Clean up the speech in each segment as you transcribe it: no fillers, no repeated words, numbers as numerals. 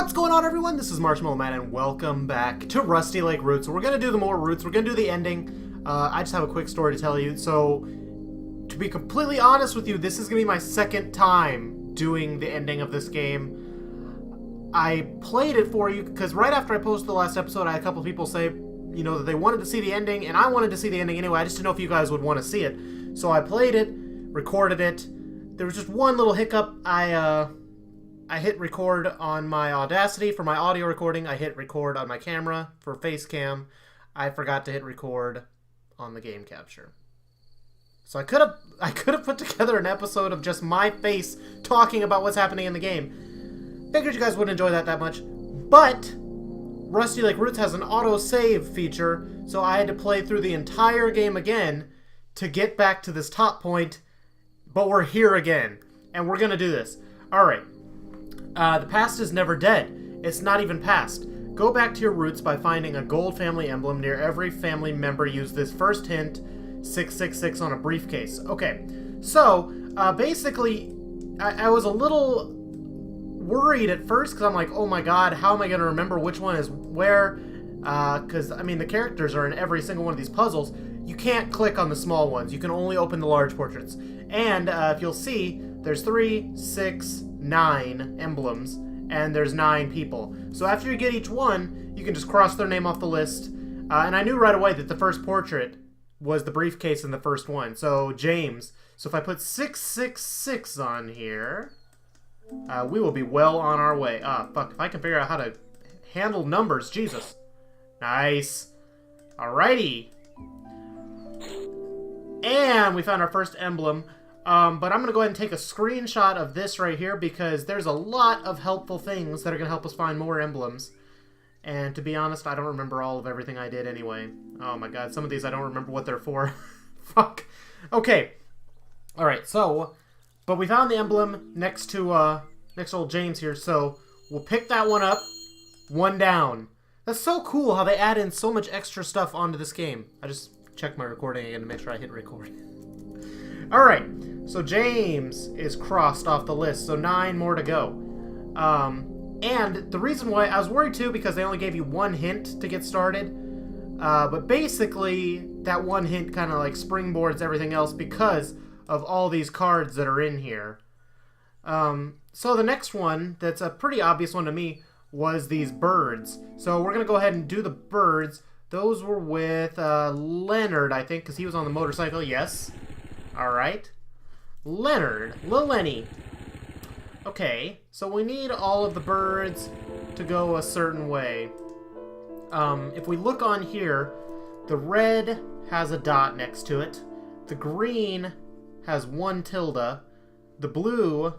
What's going on, everyone? This is Marshmallow Man, and welcome back to Rusty Lake Roots. So we're going to do the more routes. We're going to do the ending. I just have a quick story to tell you. So, to be completely honest with you, this is going to be my second time doing the ending of this game. I played it for you because right after I posted the last episode, I had a couple people say, you know, that they wanted to see the ending, and I wanted to see the ending anyway. I just didn't know if you guys would want to see it. So I played it, recorded it. There was just one little hiccup. I hit record on my Audacity for my audio recording. I hit record on my camera for face cam. I forgot to hit record on the game capture. So I could have put together an episode of just my face talking about what's happening in the game. Figured you guys wouldn't enjoy that much. But Rusty Lake Roots has an auto-save feature, so I had to play through the entire game again to get back to this top point. But we're here again, and we're gonna do this. Alright. The past is never dead. It's not even past. Go back to your roots by finding a gold family emblem near every family member. Use this first hint, 666, on a briefcase. Okay, so, basically, I was a little worried at first, because I'm like, oh my god, how am I going to remember which one is where? Because, I mean, the characters are in every single one of these puzzles. You can't click on the small ones. You can only open the large portraits. And, if you'll see, there's 3, 6, 9 emblems, and there's 9 people. So after you get each one, you can just cross their name off the list. And I knew right away that the first portrait was the briefcase in the first one. So James. So if I put 666 on here, we will be well on our way. Fuck. If I can figure out how to handle numbers, Jesus. Nice. Alrighty. And we found our first emblem. But I'm going to go ahead and take a screenshot of this right here because there's a lot of helpful things that are going to help us find more emblems. And to be honest, I don't remember all of everything I did anyway. Oh my god, some of these I don't remember what they're for. Fuck. Okay. Alright, so, but we found the emblem next to old James here, so we'll pick that one up, one down. That's so cool how they add in so much extra stuff onto this game. I just checked my recording again to make sure I hit record. Alright, so James is crossed off the list, so 9 more to go. And the reason why, I was worried too because they only gave you one hint to get started. But basically, that one hint kind of like springboards everything else because of all these cards that are in here. So the next one, that's a pretty obvious one to me, was these birds. So we're going to go ahead and do the birds. Those were with Leonard, I think, because he was on the motorcycle, yes. Alright. Leonard. Lil Lenny. Okay, so we need all of the birds to go a certain way. If we look on here, the red has a dot next to it. The green has 1 tilde. The blue,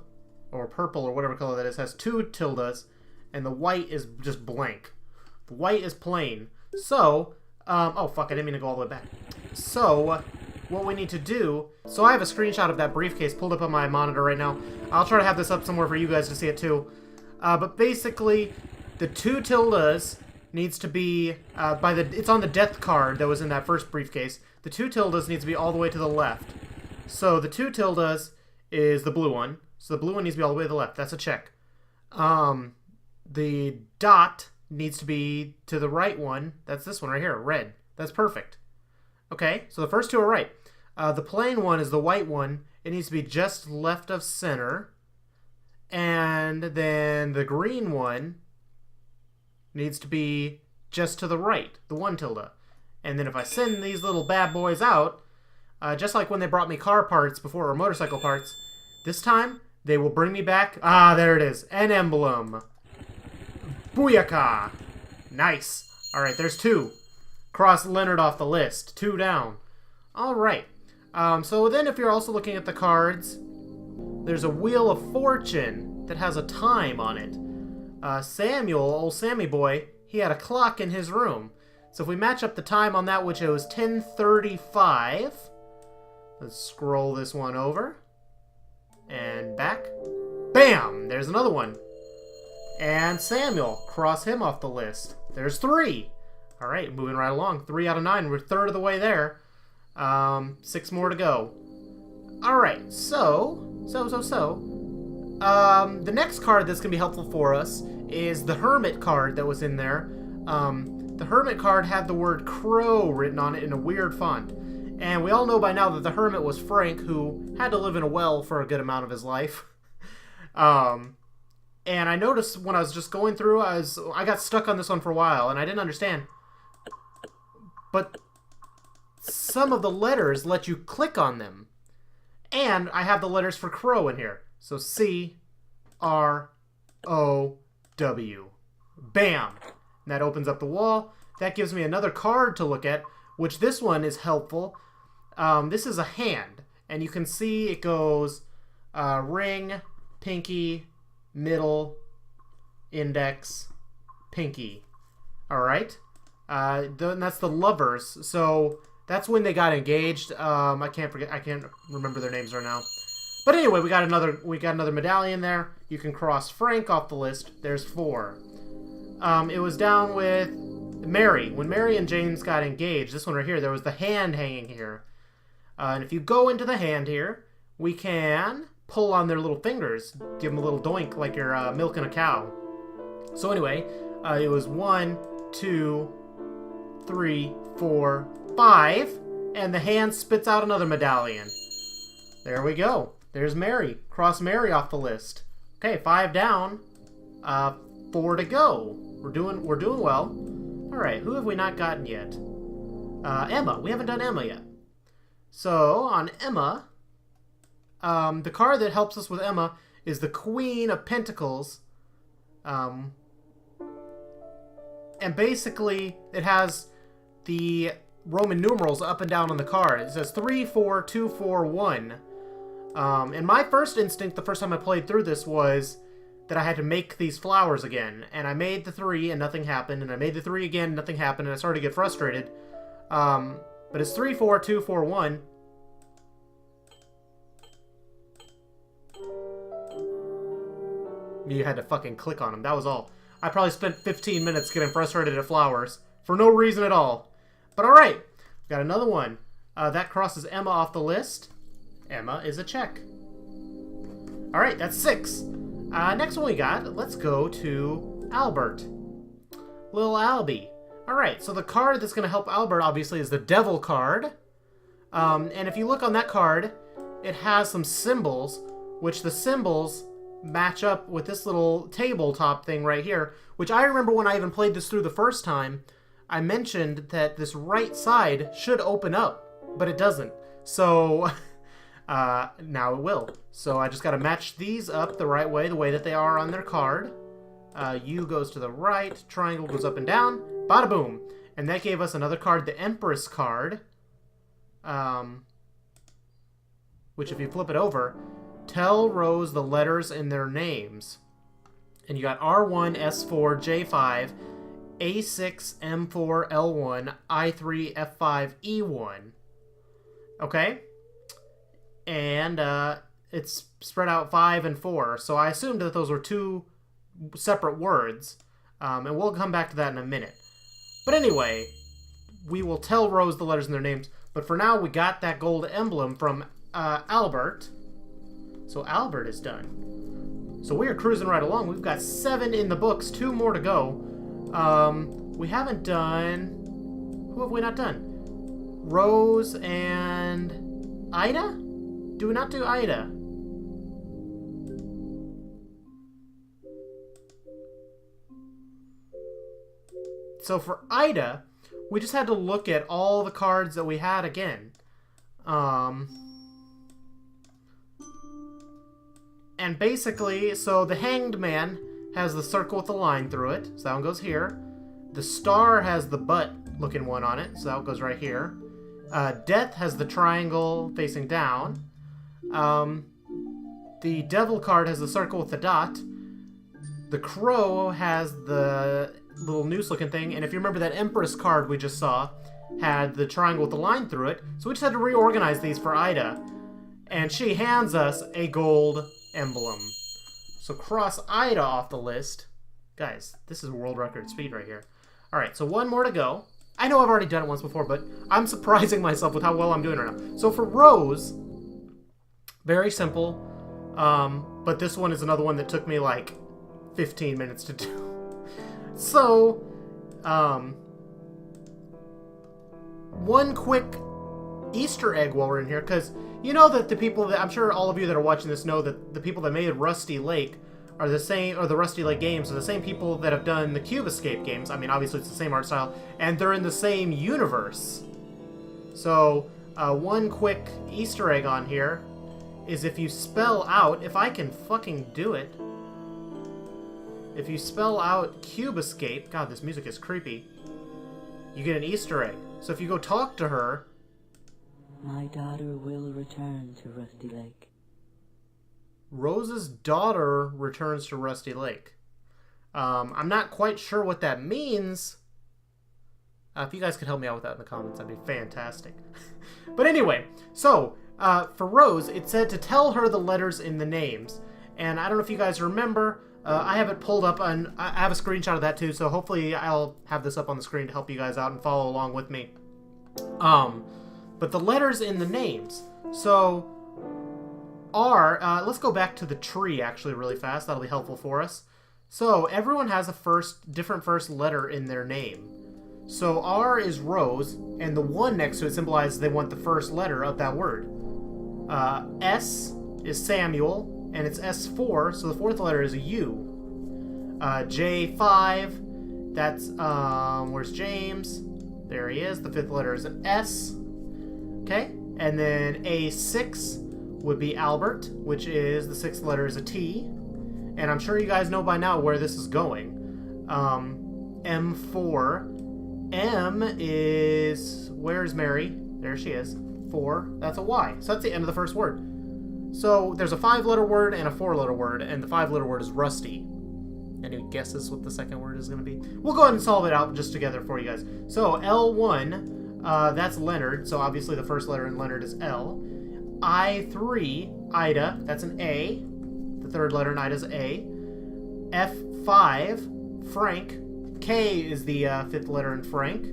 or purple, or whatever color that is, has 2 tildes. And the white is just blank. The white is plain. So, oh fuck, I didn't mean to go all the way back. So, what we need to do, so I have a screenshot of that briefcase pulled up on my monitor right now. I'll try to have this up somewhere for you guys to see it too. But basically, the 2 tildes needs to be, it's on the death card that was in that first briefcase. The 2 tildes needs to be all the way to the left. So the 2 tildes is the blue one. So the blue one needs to be all the way to the left. That's a check. The dot needs to be to the right one. That's this one right here, red. That's perfect. Okay, so the first 2 are right. The plain one is the white one. It needs to be just left of center. And then the green one needs to be just to the right, the 1 tilde. And then if I send these little bad boys out, just like when they brought me car parts before, or motorcycle parts, this time they will bring me back, there it is, an emblem. Booyaka! Nice. Alright, there's 2. Cross Leonard off the list. 2 down. Alright. So then if you're also looking at the cards, there's a Wheel of Fortune that has a time on it. Samuel, old Sammy boy, he had a clock in his room. So if we match up the time on that, which it was 10:35, let's scroll this one over. And back. Bam! There's another one. And Samuel, cross him off the list. There's 3. Alright, moving right along. 3 out of 9. We're 1/3 of the way there. 6 more to go. Alright, so. The next card that's going to be helpful for us is the Hermit card that was in there. The Hermit card had the word crow written on it in a weird font. And we all know by now that the Hermit was Frank, who had to live in a well for a good amount of his life. And I noticed when I was just going through, I got stuck on this one for a while, and I didn't understand. But some of the letters let you click on them. And I have the letters for crow in here. So C-R-O-W. Bam! And that opens up the wall. That gives me another card to look at, which this one is helpful. This is a hand. And you can see it goes ring, pinky, middle, index, pinky. Alright? Then that's the lovers. So that's when they got engaged. I can't remember their names right now. But anyway, we got another medallion there. You can cross Frank off the list. There's 4. It was down with Mary. When Mary and James got engaged, this one right here, there was the hand hanging here. And if you go into the hand here, we can pull on their little fingers. Give them a little doink like you're milking a cow. So anyway, it was 1, 2, 3, 4, 5. And the hand spits out another medallion. There we go. There's Mary. Cross Mary off the list. Okay, 5 down. 4 to go. We're doing well. Alright, who have we not gotten yet? Emma. We haven't done Emma yet. So, on Emma, the card that helps us with Emma is the Queen of Pentacles. And basically, it has the Roman numerals up and down on the card. It says 3, 4, 2, 4, 1. And my first instinct, the first time I played through this, was that I had to make these flowers again. And I made the 3 and nothing happened. And I made the 3 again and nothing happened. And I started to get frustrated. But it's 3, 4, 2, 4, 1. You had to fucking click on them. That was all. I probably spent 15 minutes getting frustrated at flowers. For no reason at all. But alright. We've got another one. That crosses Emma off the list. Emma is a check. Alright, that's 6. Next one we got, let's go to Albert. Little Albie. Alright, so the card that's going to help Albert, obviously, is the Devil card. And if you look on that card, it has some symbols, which the symbols match up with this little tabletop thing right here, which I remember when I even played this through the first time, I mentioned that this right side should open up, but it doesn't. So, now it will. So I just got to match these up the right way, the way that they are on their card. U goes to the right, triangle goes up and down, bada boom. And that gave us another card, the Empress card. Which if you flip it over, tell Rose the letters in their names. And you got R1, S4, J5, A6, M4, L1, I3, F5, E1. Okay? And it's spread out 5 and 4. So I assumed that those were 2 separate words. And we'll come back to that in a minute. But anyway, we will tell Rose the letters in their names. But for now, we got that gold emblem from Albert. So Albert is done. So we are cruising right along. We've got 7 in the books, 2 more to go. We haven't done... Who have we not done? Rose and Ida? Do we not do Ida? So for Ida, we just had to look at all the cards that we had again. And basically, so the Hanged Man has the circle with the line through it, so that one goes here. The Star has the butt-looking one on it, so that one goes right here. Death has the triangle facing down. The Devil card has the circle with the dot. The Crow has the little noose-looking thing, and if you remember that Empress card we just saw had the triangle with the line through it, so we just had to reorganize these for Ida. And she hands us a gold emblem. So cross Ida off the list. Guys, this is world record speed right here. Alright, so 1 more to go. I know I've already done it once before, but I'm surprising myself with how well I'm doing right now. So for Rose, very simple. But this one is another one that took me like 15 minutes to do. So, one quick Easter egg while we're in here, because you know that the people that, I'm sure all of you that are watching this know that the people that made Rusty Lake are the same, or the Rusty Lake games are the same people that have done the Cube Escape games. I mean, obviously it's the same art style, and they're in the same universe. So, one quick Easter egg on here is if you spell out, if I can fucking do it, if you spell out Cube Escape, God, this music is creepy, you get an Easter egg. So if you go talk to her, my daughter will return to Rusty Lake. Rose's daughter returns to Rusty Lake. I'm not quite sure what that means. If you guys could help me out with that in the comments, that'd be fantastic. But anyway, so for Rose, it said to tell her the letters in the names. And I don't know if you guys remember, I have it pulled up, and I have a screenshot of that too, so hopefully I'll have this up on the screen to help you guys out and follow along with me. But the letters in the names. So, R, let's go back to the tree actually really fast, that'll be helpful for us. So, everyone has a different first letter in their name. So, R is Rose, and the 1 next to it symbolizes they want the first letter of that word. S is Samuel, and it's S4, so the 4th letter is a U. J5, that's, where's James? There he is. The 5th letter is an S. Okay, and then A6 would be Albert, which is, the 6th letter is a T. And I'm sure you guys know by now where this is going. M4. M is, where's Mary? There she is. 4, that's a Y. So that's the end of the first word. So there's a 5-letter word and a 4-letter word, and the 5-letter word is Rusty. Any guesses what the second word is going to be? We'll go ahead and solve it out just together for you guys. So L1, that's Leonard, so obviously the first letter in Leonard is L. I3, Ida, that's an A. The 3rd letter in Ida is A. F5, Frank. K is the 5th letter in Frank.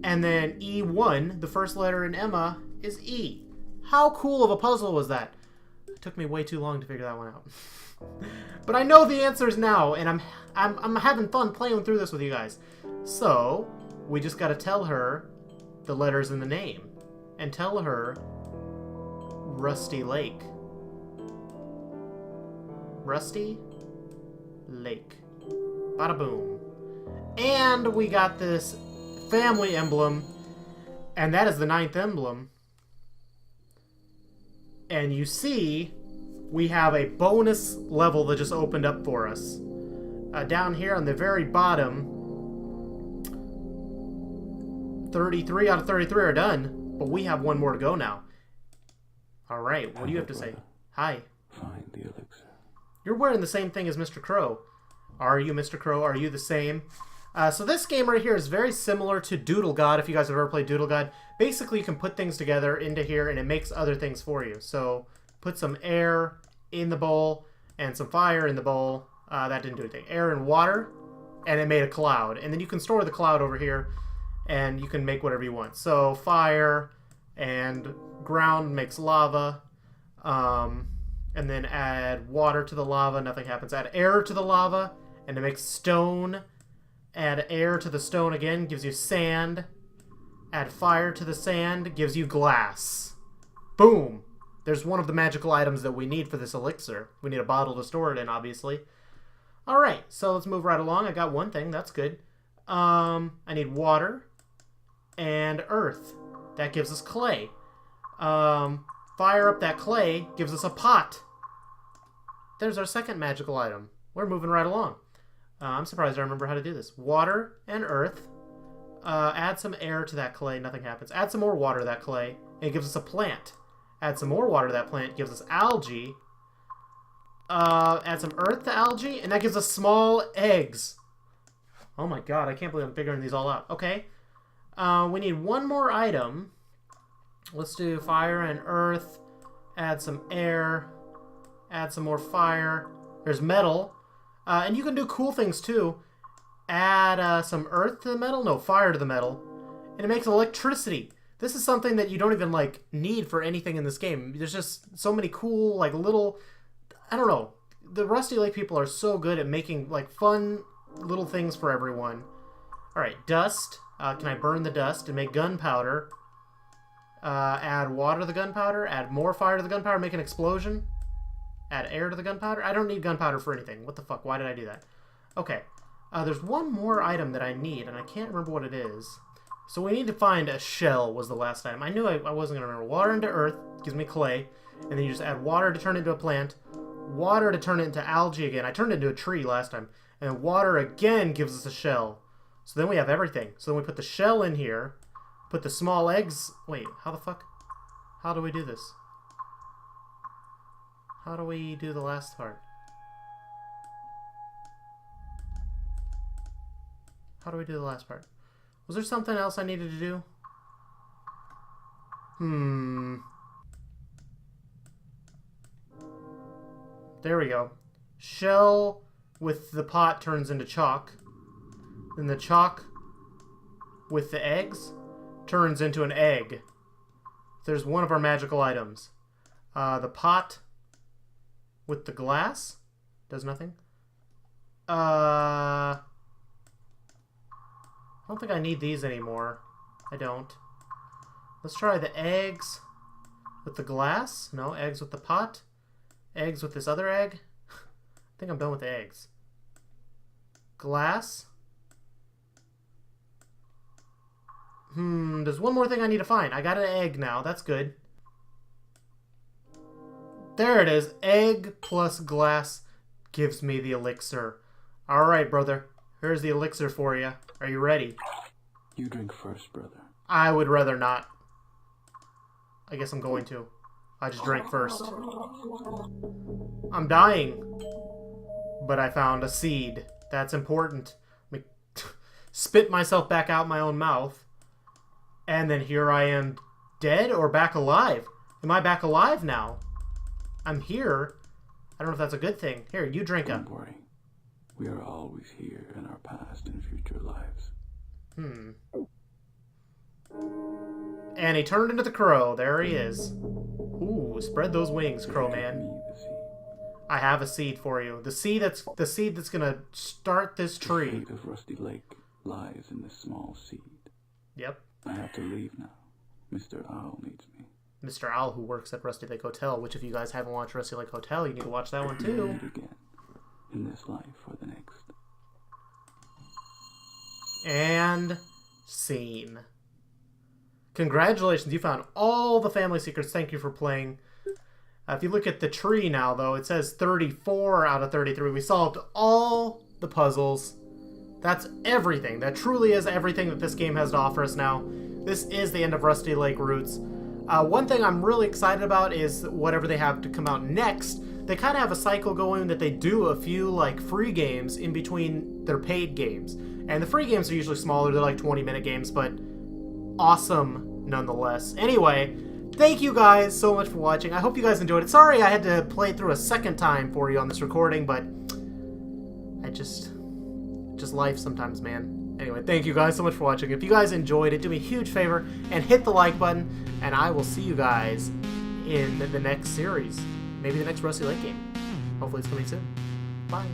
And then E1, the first letter in Emma, is E. How cool of a puzzle was that? It took me way too long to figure that one out. But I know the answers now, and I'm having fun playing through this with you guys. So, we just gotta tell her the letters in the name. And tell her Rusty Lake. Rusty Lake. Bada boom. And we got this family emblem, and that is the 9th emblem. And you see, we have a bonus level that just opened up for us. Down here on the very bottom, 33 out of 33 are done, but we have one more to go now. Alright, what do you have to say? Hi. Find the elixir. You're wearing the same thing as Mr. Crow. Are you, Mr. Crow? Are you the same? So this game right here is very similar to Doodle God, if you guys have ever played Doodle God. Basically, you can put things together into here, and it makes other things for you. So, put some air in the bowl, and some fire in the bowl. That didn't do anything. Air and water, and it made a cloud. And then you can store the cloud over here, and you can make whatever you want. So, fire and ground makes lava. And then add water to the lava, nothing happens. Add air to the lava, and it makes stone. Add air to the stone again, gives you sand. Add fire to the sand, gives you glass. Boom! There's one of the magical items that we need for this elixir. We need a bottle to store it in, obviously. Alright, so let's move right along. I got one thing, that's good. I need water and earth. That gives us clay. Fire up that clay, gives us a pot. There's our second magical item. We're moving right along. I'm surprised I remember how to do this. Water and earth. Add some air to that clay, nothing happens. Add some more water to that clay, and it gives us a plant. Add some more water to that plant, gives us algae. Add some earth to algae, and that gives us small eggs. Oh my god, I can't believe I'm figuring these all out. Okay. We need one more item. Let's do fire and earth. Add some air. Add some more fire. There's metal. And you can do cool things too. Add some earth to the metal. No, fire to the metal. And it makes electricity. This is something that you don't even, like, need for anything in this game. There's just so many cool, like, little... I don't know. The Rusty Lake people are so good at making, like, fun little things for everyone. Alright, dust. Can I burn the dust and make gunpowder? Add water to the gunpowder. Add more fire to the gunpowder. Make an explosion. Add air to the gunpowder. I don't need gunpowder for anything. What the fuck? Why did I do that? Okay. There's one more item that I need, and I can't remember what it is. So we need to find a shell was the last item. I knew I wasn't going to remember. Water into earth gives me clay. And then you just add water to turn it into a plant. Water to turn it into algae again. I turned it into a tree last time. And water again gives us a shell. So then we have everything. So then we put the shell in here. Put the small eggs... Wait, how the fuck? How do we do this? How do we do the last part? How do we do the last part? Was there something else I needed to do? There we go. Shell with the pot turns into chalk. Then the chalk with the eggs turns into an egg. There's one of our magical items. The pot with the glass does nothing. I don't think I need these anymore. I don't. Let's try the eggs with the glass. No, eggs with the pot. Eggs with this other egg. I think I'm done with the eggs. Glass. There's one more thing I need to find. I got an egg now. That's good. There it is. Egg plus glass gives me the elixir. Alright, brother. Here's the elixir for you. Are you ready? You drink first, brother. I would rather not. I guess I'm going to. I just drank first. I'm dying. But I found a seed. That's important. Let me spit myself back out my own mouth. And then here I am dead or back alive. Am I back alive now? I'm here. I don't know if that's a good thing. Here, you drink Don't worry. We are always here in our past and future lives. And he turned into the crow. There he is. Ooh, spread those wings, crow man. I have a seed for you. The seed that's gonna start this tree. The fate of Rusty Lake lies in this small seed. Yep. I have to leave now. Mr. Owl needs me. Mr. Owl, who works at Rusty Lake Hotel, which if you guys haven't watched Rusty Lake Hotel, you need to watch that one too. Meet again in this life or the next. And scene. Congratulations, you found all the family secrets. Thank you for playing. If you look at the tree now, though, it says 34 out of 33. We solved all the puzzles. That's everything. That truly is everything that this game has to offer us now. This is the end of Rusty Lake Roots. One thing I'm really excited about is whatever they have to come out next. They kind of have a cycle going that they do a few like free games in between their paid games. And the free games are usually smaller. They're like 20-minute games, but awesome nonetheless. Anyway, thank you guys so much for watching. I hope you guys enjoyed it. Sorry I had to play it through a second time for you on this recording, but I just life sometimes, man. Anyway, thank you guys so much for watching. If you guys enjoyed it, do me a huge favor and hit the like button, and I will see you guys in the next series. Maybe the next Rusty Lake game. Hopefully it's coming soon. Bye.